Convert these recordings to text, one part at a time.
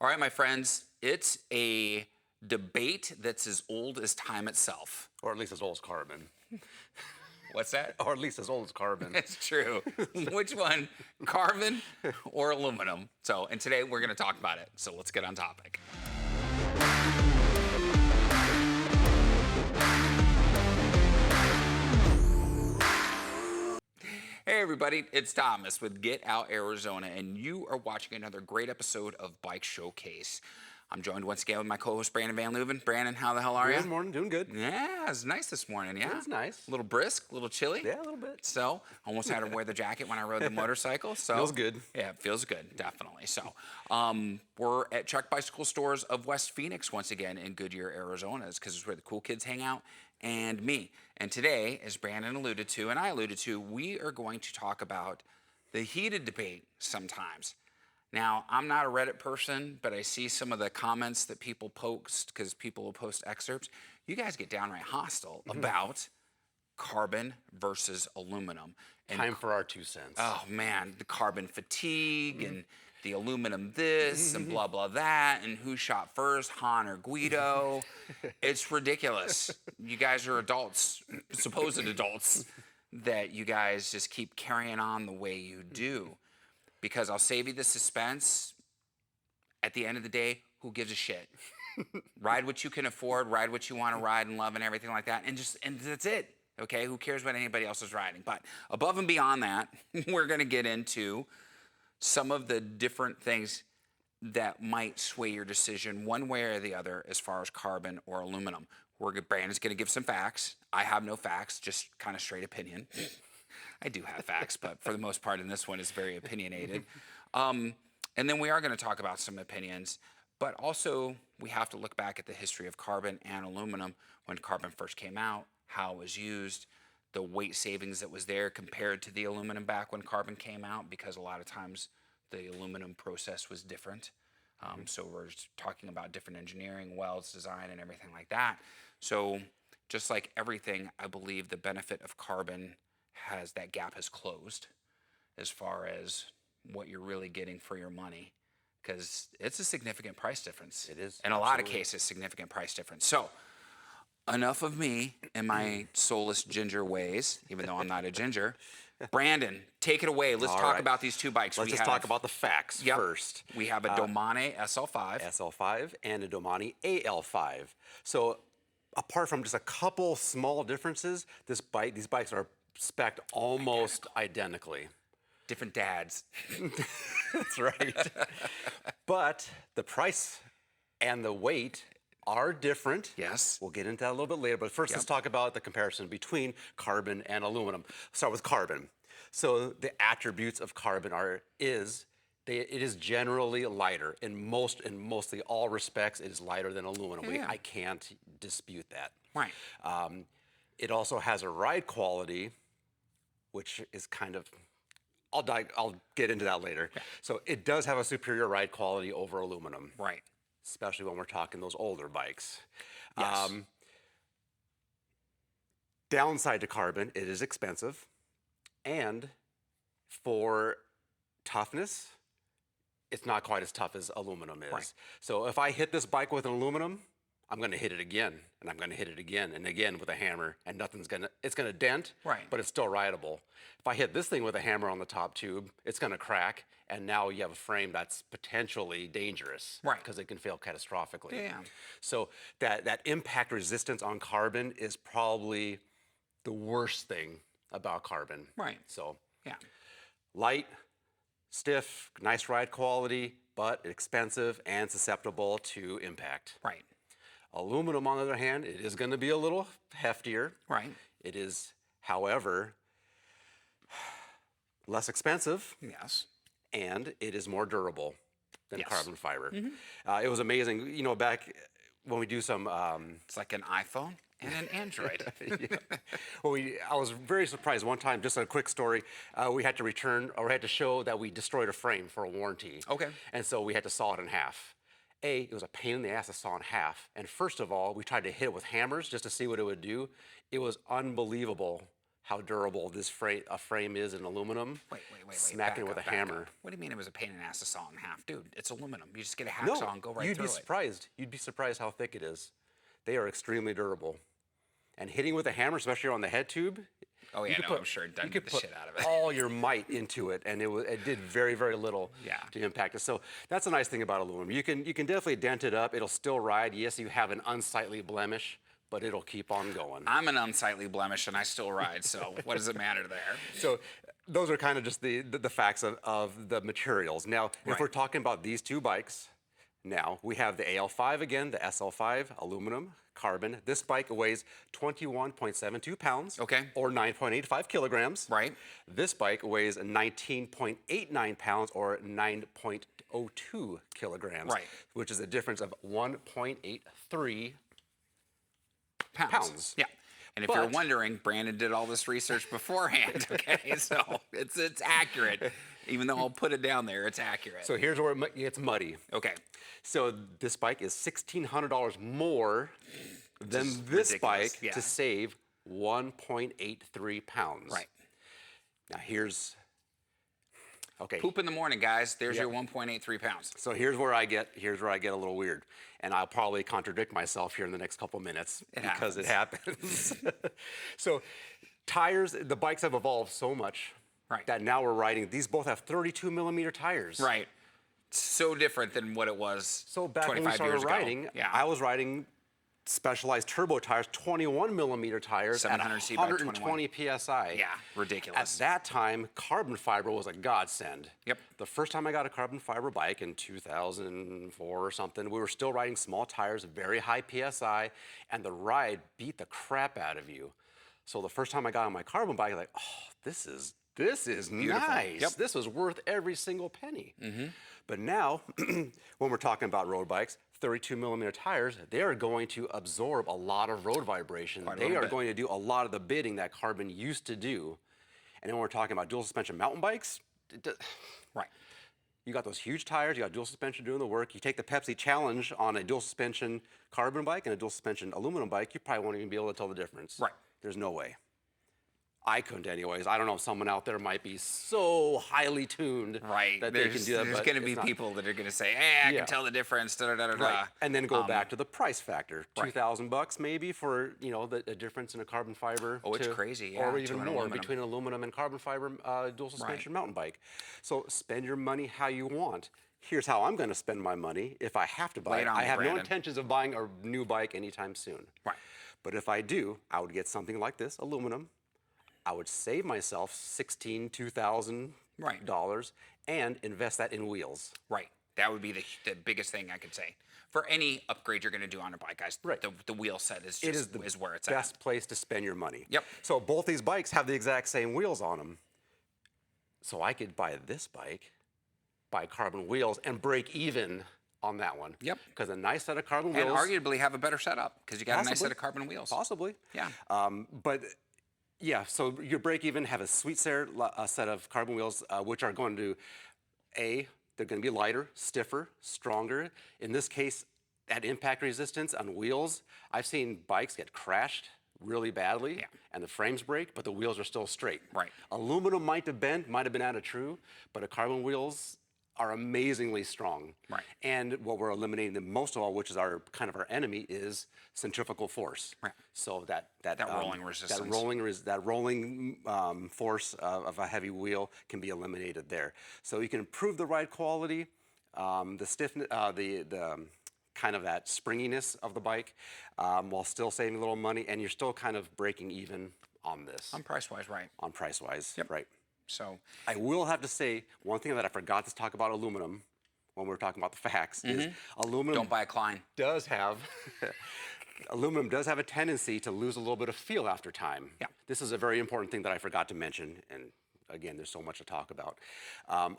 All right, my friends, it's a debate that's as old as time itself. Or at least as old as carbon. What's that? Or at least as old as carbon. It's true. Which one, carbon or aluminum? And today we're going to talk about it. So let's get on topic. Hey everybody, it's Thomas with Get Out Arizona, and you are watching another great episode of Bike Showcase. I'm joined once again with my co-host Brandon Van Leuven. Brandon, how the hell are you? Good morning, doing good. Yeah, it's nice this morning, yeah? It was nice. A little brisk, a little chilly. Yeah, a little bit. So, almost had to wear the jacket when I rode the motorcycle. So Feels good. Yeah, it feels good, definitely. So, we're at Trek Bicycle Stores of West Phoenix once again in Goodyear, Arizona, because it's where the cool kids hang out, and me. And today, as Brandon alluded to and I alluded to, we are going to talk about the heated debate sometimes. Now, I'm not a Reddit person, but I see some of the comments that people post, because people will post excerpts. You guys get downright hostile about carbon versus aluminum. And Time for our 2 cents. oh man, the carbon fatigue and the aluminum this and blah, blah, that, and who shot first, Han or Guido. It's ridiculous. You guys are adults, supposed adults, that you guys just keep carrying on the way you do. Because I'll save you the suspense. At the end of the day, who gives a shit? Ride what you can afford, ride what you want to ride and love and everything like that, and that's it. Okay, who cares what anybody else is riding? But above and beyond that, we're going to get into some of the different things that might sway your decision one way or the other as far as carbon or aluminum. Brandon's going to give some facts. I have no facts, just kind of straight opinion. I do have facts, but for the most part in this one, it's very opinionated. And then we are going to talk about some opinions, but also we have to look back at the history of carbon and aluminum when carbon first came out, how it was used, the weight savings that was there compared to the aluminum back when carbon came out, because a lot of times the aluminum process was different. So we're just talking about different engineering, welds, design, and everything like that. So just like everything, I believe the benefit of carbon that gap has closed as far as what you're really getting for your money, because it's a significant price difference. It is. In a lot of cases, significant price difference. So enough of me and my soulless ginger ways, even though I'm not a ginger. Brandon, take it away. Let's talk about these two bikes. Let's talk about the facts first. We have a Domane SL5. SL5 and a Domane AL5. So apart from just a couple small differences, these bikes are spec'd almost identically. Different dads. That's right. But the price and the weight are different. Yes. We'll get into that a little bit later, but first let's talk about the comparison between carbon and aluminum. Start with carbon. So the attributes of carbon it is generally lighter. In mostly all respects, it is lighter than aluminum. Yeah. I can't dispute that. Right. It also has a ride quality, which is kind of, I'll get into that later. Yeah. So it does have a superior ride quality over aluminum. Right. Especially when we're talking those older bikes. Yes. Downside to carbon, it is expensive. And for toughness, it's not quite as tough as aluminum is. Right. So if I hit this bike with an aluminum, I'm going to hit it again, and I'm going to hit it again and again with a hammer, and it's going to dent, right, but it's still rideable. If I hit this thing with a hammer on the top tube, it's going to crack, and now you have a frame that's potentially dangerous, right, because it can fail catastrophically. Yeah. So that impact resistance on carbon is probably the worst thing about carbon. Right. So yeah, light, stiff, nice ride quality, but expensive and susceptible to impact. Right. Aluminum, on the other hand, it is going to be a little heftier. Right. It is, however, less expensive. Yes. And it is more durable than carbon fiber. Mm-hmm. It was amazing, you know, back when we do some... it's like an iPhone and an Android. Well, I was very surprised one time, just a quick story, we had to return, or had to show that we destroyed a frame for a warranty. Okay. And so we had to saw it in half. It was a pain in the ass to saw in half. And first of all, we tried to hit it with hammers just to see what it would do. It was unbelievable how durable this frame is in aluminum. Wait. Smacking it with a hammer. What do you mean it was a pain in the ass to saw in half? Dude, it's aluminum. You just get a No, hacksaw and go right you'd through be surprised. You'd be surprised how thick it is. They are extremely durable. And hitting with a hammer, especially on the head tube, Oh, yeah, no, I'm sure it doesn't get the shit out of it. all your might into it, and it did very, very little to impact it. So that's a nice thing about aluminum. You can definitely dent it up. It'll still ride. Yes, you have an unsightly blemish, but it'll keep on going. I'm an unsightly blemish, and I still ride, so what does it matter there? So those are kind of just the facts of the materials. Now, if we're talking about these two bikes, now we have the AL5 again, the SL5, aluminum, carbon. This bike weighs 21.72 pounds, or 9.85 kilograms. Right. This bike weighs 19.89 pounds, or 9.02 kilograms. Right. Which is a difference of 1.83 pounds. Yeah. And if you're wondering, Brandon did all this research beforehand, okay? So it's accurate. Even though I'll put it down there, it's accurate. So here's where it gets muddy. Okay. So this bike is $1,600 more than this bike to save 1.83 pounds. Right. Now here's, okay. Poop in the morning, guys. There's your 1.83 pounds. So here's where I get a little weird, and I'll probably contradict myself here in the next couple minutes because it happens. So tires, the bikes have evolved so much that now we're riding. These both have 32 millimeter tires. Right. So different than what it was. So back when we 25 started years riding, ago. I was riding specialized turbo tires, 21 millimeter tires, 700C at 120 psi. Yeah, ridiculous. At that time, carbon fiber was a godsend. Yep. The first time I got a carbon fiber bike in 2004 or something, we were still riding small tires, very high psi, and the ride beat the crap out of you. So the first time I got on my carbon bike, like, oh, this is nice. Yep. This was worth every single penny. But now, when we're talking about road bikes, 32 millimeter tires, they are going to absorb a lot of road vibration. They are going to do a lot of the bidding that carbon used to do. And then when we're talking about dual suspension mountain bikes, you got those huge tires, you got dual suspension doing the work. You take the Pepsi Challenge on a dual suspension carbon bike and a dual suspension aluminum bike, you probably won't even be able to tell the difference. Right. There's no way. I couldn't anyways. I don't know if someone out there might be so highly tuned that they can do that. There's going to be people that are going to say, hey, I can tell the difference, Right. And then go back to the price factor. $2,000 maybe for, you know, the difference in a carbon fiber. Oh, it's crazy, yeah. Or even more between aluminum and carbon fiber dual suspension mountain bike. So spend your money how you want. Here's how I'm going to spend my money if I have to buy it. I have no intentions of buying a new bike anytime soon. Right. But if I do, I would get something like this, aluminum. I would save myself $2,000 and invest that in wheels. Right. That would be the biggest thing I could say. For any upgrade you're going to do on a bike, guys, the wheel set is where it's at. Best place to spend your money. Yep. So both these bikes have the exact same wheels on them. So I could buy this bike, buy carbon wheels, and break even on that one. Yep. Because a nice set of carbon wheels. And arguably have a better setup because you got a nice set of carbon wheels. Possibly. Yeah. But yeah, so your break even have a sweet set of carbon wheels, which are going to, they're going to be lighter, stiffer, stronger. In this case, that impact resistance on wheels, I've seen bikes get crashed really badly and the frames break, but the wheels are still straight. Right. Aluminum might have been out of true, but the carbon wheels are amazingly strong. Right. And what we're eliminating the most of all, which is our kind of our enemy, is centrifugal force. Right. So that rolling resistance. That rolling force of a heavy wheel can be eliminated there. So you can improve the ride quality, the stiffness, the kind of that springiness of the bike, while still saving a little money, and you're still kind of breaking even on this. On price-wise, right. On price-wise, Yep. right. So I will have to say one thing that I forgot to talk about aluminum when we were talking about the facts is aluminum don't buy a Klein. Aluminum does have a tendency to lose a little bit of feel after time. Yeah. This is a very important thing that I forgot to mention, and again, there's so much to talk about.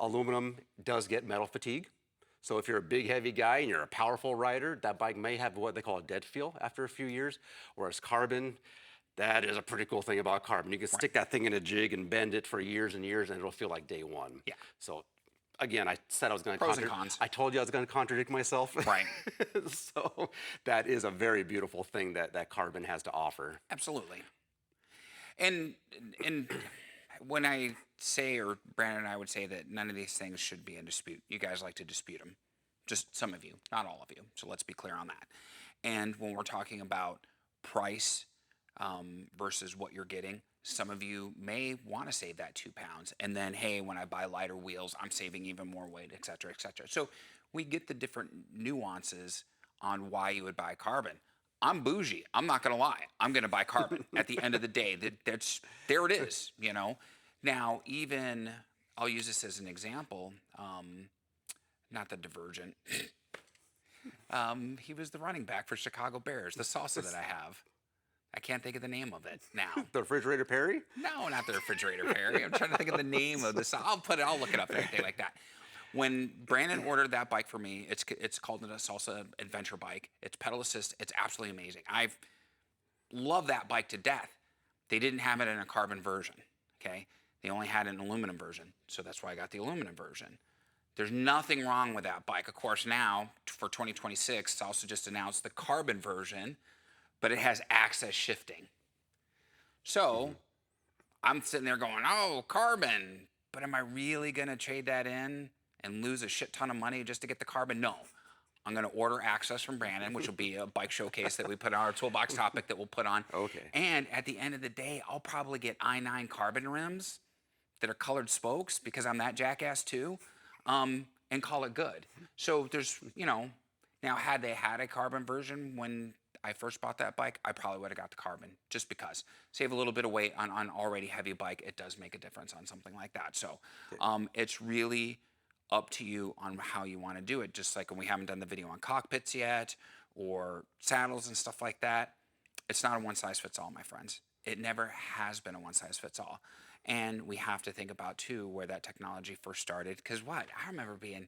Aluminum does get metal fatigue. So if you're a big, heavy guy and you're a powerful rider, that bike may have what they call a dead feel after a few years, whereas carbon, that is a pretty cool thing about carbon. You can stick that thing in a jig and bend it for years and years, and it'll feel like day one. Yeah. So again, I said I was going to pros and cons. I told you I was going to contradict myself. Right. So that is a very beautiful thing that carbon has to offer. Absolutely. And and when I say, or Brandon and I would say that none of these things should be in dispute. You guys like to dispute them. Just some of you, not all of you. So let's be clear on that. And when we're talking about price versus what you're getting, some of you may want to save that 2 pounds. And then, hey, when I buy lighter wheels, I'm saving even more weight, et cetera, et cetera. So we get the different nuances on why you would buy carbon. I'm bougie. I'm not going to lie. I'm going to buy carbon at the end of the day. That's there it is, you know. Now, even I'll use this as an example. Not the Divergent. He was the running back for Chicago Bears. The salsa that I have. I can't think of the name of it now. The refrigerator Perry? No, not the refrigerator Perry. I'm trying to think of the name of this. I'll look it up and everything like that. When Brandon ordered that bike for me, it's called a Salsa Adventure bike. It's pedal assist. It's absolutely amazing. I've loved that bike to death. They didn't have it in a carbon version, okay? They only had an aluminum version, so that's why I got the aluminum version. There's nothing wrong with that bike. Of course, now, for 2026, it's also just announced the carbon version, but it has access shifting. So I'm sitting there going, oh, carbon, but am I really going to trade that in and lose a shit ton of money just to get the carbon? No. I'm going to order access from Brandon, which will be a bike showcase that we put on our toolbox topic that we'll put on. Okay. And at the end of the day, I'll probably get i9 carbon rims that are colored spokes because I'm that jackass too, and call it good. So there's, now had they had a carbon version when I first bought that bike, I probably would have got the carbon just because. Save a little bit of weight on already heavy bike. It does make a difference on something like that. So it's really up to you on how you want to do it. Just like when we haven't done the video on cockpits yet or saddles and stuff like that. It's not a one size fits all, my friends. It never has been a one size fits all. And we have to think about too where that technology first started. Because I remember being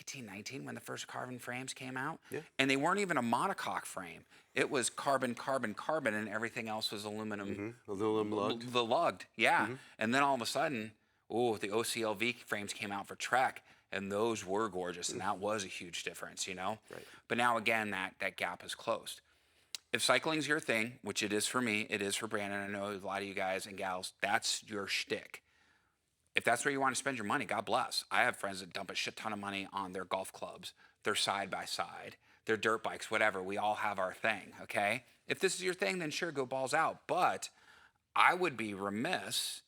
18, 19 when the first carbon frames came out. Yeah. And they weren't even a monocoque frame. It was carbon, carbon, carbon, and everything else was aluminum. Aluminum lugged. The lugged, yeah. And then all of a sudden, the OCLV frames came out for Trek, and those were gorgeous, and that was a huge difference, Right. But now, again, that gap is closed. If cycling's your thing, which it is for me, it is for Brandon, I know a lot of you guys and gals, that's your shtick. If that's where you want to spend your money, God bless. I have friends that dump a shit ton of money on their golf clubs, their side-by-side, their dirt bikes, whatever. We all have our thing, okay? If this is your thing, then sure, go balls out. But I would be remiss,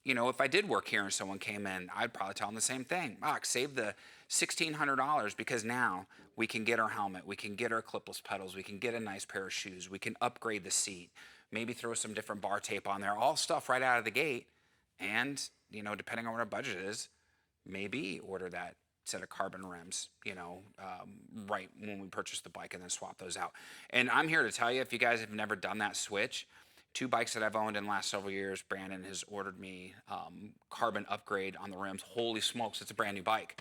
if I did work here and someone came in, I'd probably tell them the same thing. Save the $1,600 because now we can get our helmet, we can get our clipless pedals, we can get a nice pair of shoes, we can upgrade the seat, maybe throw some different bar tape on there, all stuff right out of the gate. And, depending on what our budget is, maybe order that set of carbon rims, right when we purchase the bike and then swap those out. And I'm here to tell you, if you guys have never done that switch, 2 bikes that I've owned in the last several years, Brandon has ordered me carbon upgrade on the rims. Holy smokes, it's a brand new bike.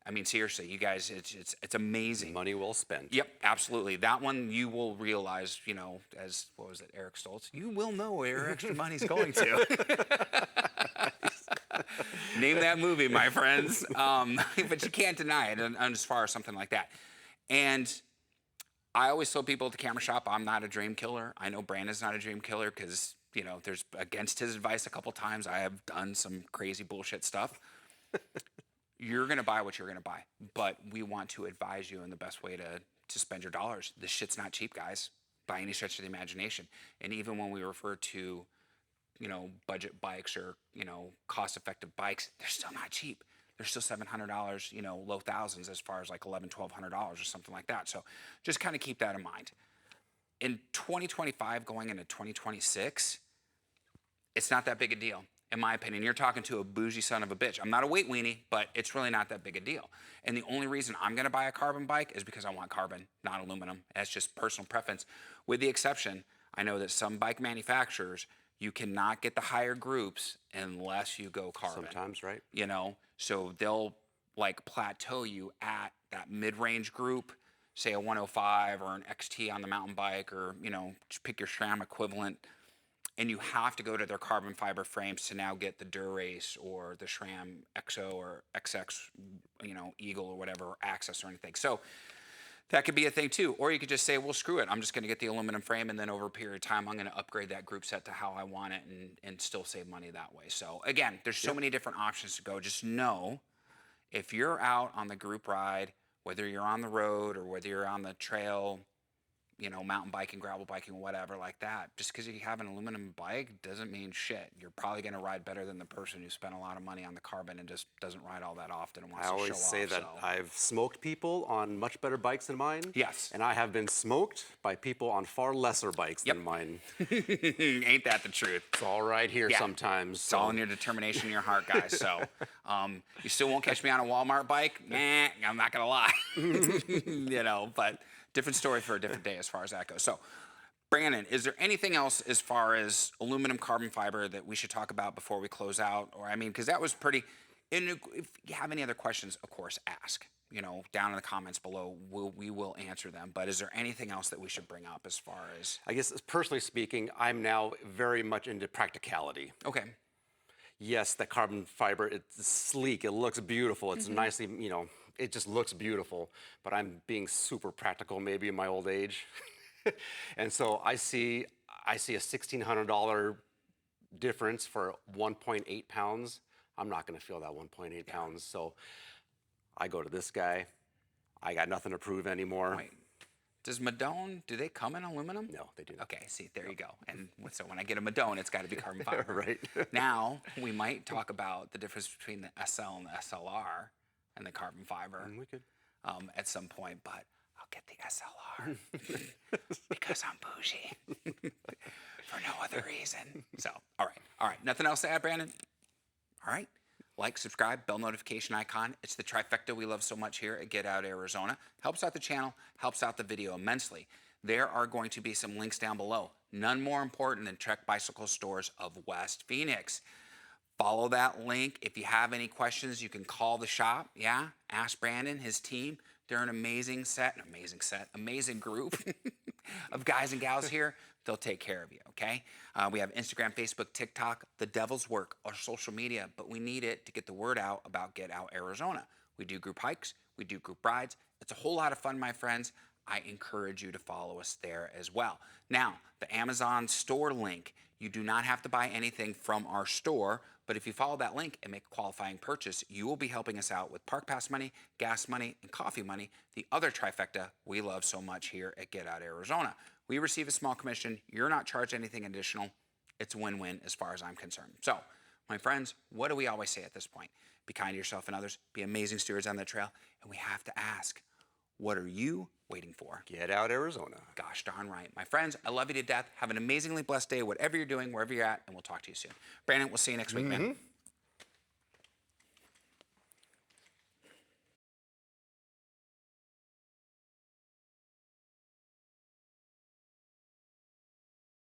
I mean, seriously, you guys, it's amazing. Money well spent. Yep, absolutely. That one you will realize, as, what was it, Eric Stoltz? You will know where your extra money's going to. Name that movie, my friends. But you can't deny it as far as something like that. And I always tell people at the camera shop, I'm not a dream killer. I know Brandon's not a dream killer because, there's against his advice a couple times. I have done some crazy bullshit stuff. You're going to buy what you're going to buy. But we want to advise you in the best way to spend your dollars. This shit's not cheap, guys, by any stretch of the imagination. And even when we refer to, budget bikes or, cost-effective bikes, they're still not cheap. They're still $700, low thousands as far as like $1,100, $1,200 or something like that. So just kind of keep that in mind. In 2025 going into 2026, it's not that big a deal. In my opinion, you're talking to a bougie son of a bitch. I'm not a weight weenie, but it's really not that big a deal. And the only reason I'm going to buy a carbon bike is because I want carbon, not aluminum. That's just personal preference. With the exception, I know that some bike manufacturers, you cannot get the higher groups unless you go carbon. Sometimes, right? So they'll plateau you at that mid-range group, say a 105 or an XT on the mountain bike, or just pick your SRAM equivalent. And you have to go to their carbon fiber frames to now get the Durace or the SRAM XO or XX, Eagle or whatever, or Access or anything. So That could be a thing too. Or you could just say, well, screw it. I'm just going to get the aluminum frame, and then over a period of time, I'm going to upgrade that group set to how I want it and still save money that way. So again, there's so many different options to go. Just know if you're out on the group ride, whether you're on the road or whether you're on the trail, you know, mountain biking, gravel biking, whatever like that, just because you have an aluminum bike doesn't mean shit. You're probably going to ride better than the person who spent a lot of money on the carbon and just doesn't ride all that often and wants I to show always say off. that I've smoked people on much better bikes than mine. Yes. And I have been smoked by people on far lesser bikes than mine. Ain't that the truth? It's all right here sometimes. It's all in your determination in your heart, guys. So you still won't catch me on a Walmart bike? Nah, I'm not going to lie. You know, but different story for a different day as far as that goes. So, Brandon, is there anything else as far as aluminum carbon fiber that we should talk about before we close out? Or, I mean, because that was pretty... And if you have any other questions, of course, ask. You know, down in the comments below, we will answer them. But is there anything else that we should bring up as far as... I guess, personally speaking, I'm now very much into practicality. Okay. Yes, the carbon fiber, it's sleek, it looks beautiful, it's nicely, you know, it just looks beautiful, but I'm being super practical maybe in my old age. And so I see a $1,600 difference for 1.8 pounds. I'm not gonna feel that 1.8 pounds, so I go to this guy. I got nothing to prove anymore. Wait. Does Madone, do they come in aluminum? No, they do not. Okay, see, there you go. And so when I get a Madone, it's got to be carbon fiber. Right. Now, we might talk about the difference between the SL and the SLR and the carbon fiber We could. at some point, but I'll get the SLR because I'm bougie for no other reason. So, all right. Nothing else to add, Brandon? All right. Like, subscribe, bell notification icon. It's the trifecta we love so much here at Get Out Arizona. Helps out the channel, helps out the video immensely. There are going to be some links down below. None more important than Trek Bicycle Stores of West Phoenix. Follow that link. If you have any questions, you can call the shop. Yeah, ask Brandon, his team. They're an amazing group of guys and gals here. They'll take care of you, okay? We have Instagram, Facebook, TikTok, the devil's work, our social media, but we need it to get the word out about Get Out Arizona. We do group hikes, we do group rides. It's a whole lot of fun, my friends. I encourage you to follow us there as well. Now, the Amazon store link, you do not have to buy anything from our store, but if you follow that link and make a qualifying purchase, you will be helping us out with park pass money, gas money, and coffee money, the other trifecta we love so much here at Get Out Arizona. We receive a small commission. You're not charged anything additional. It's a win-win as far as I'm concerned. So, my friends, what do we always say at this point? Be kind to yourself and others. Be amazing stewards on the trail. And we have to ask, what are you waiting for? Get Out Arizona. Gosh darn right. My friends, I love you to death. Have an amazingly blessed day, whatever you're doing, wherever you're at, and we'll talk to you soon. Brandon, we'll see you next week, man.